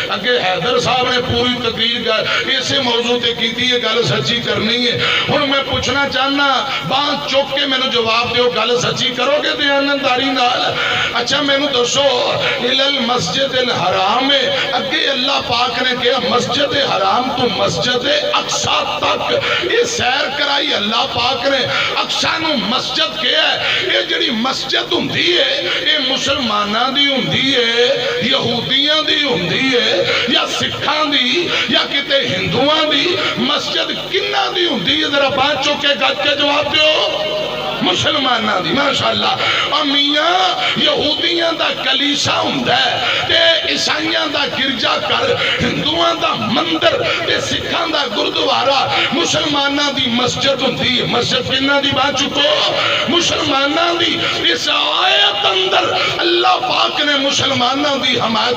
اگے حیدر صاحب نے پوری تقریر اسے موضوع تے کیتی ہے گل سچی کرنی ہے ہن میں پوچھنا چاہنا بات چوک کے مینوں جواب دیو گل سچی کرو گے دیانتداری نال اچھا مینوں دسو المسجد الحرام اگے اللہ پاک نے کہا مسجد حرام تو مسجد اقصی تک یہ سیر کرائی اللہ پاک نے اقصی نو مسجد کہا ہے یہ جڑی مسجد ہوندی ہے یہ مسلماناں دی ہوندی ہے یہودیاں دی ہوندی ہے یا سکھاں دی یا کتے ہندوواں دی مسجد کنہ دی ہوندی ہے ذرا بات چوکے گج کے جواب دیو مسلمانہ دی ماشاءاللہ امیاں یہودیاں دا کلیسا ہوندہ ہے تے عیسائیاں دا گرجا کر ہندوان دا مندر تے سکھان دا گردوارا مسلمانہ دی مسجد ہوندی ہے مسجد کنہ دی بات چکو مسلمانہ دی اس آیت اندر اللہ پاک نے مسلمانہ دی حمایت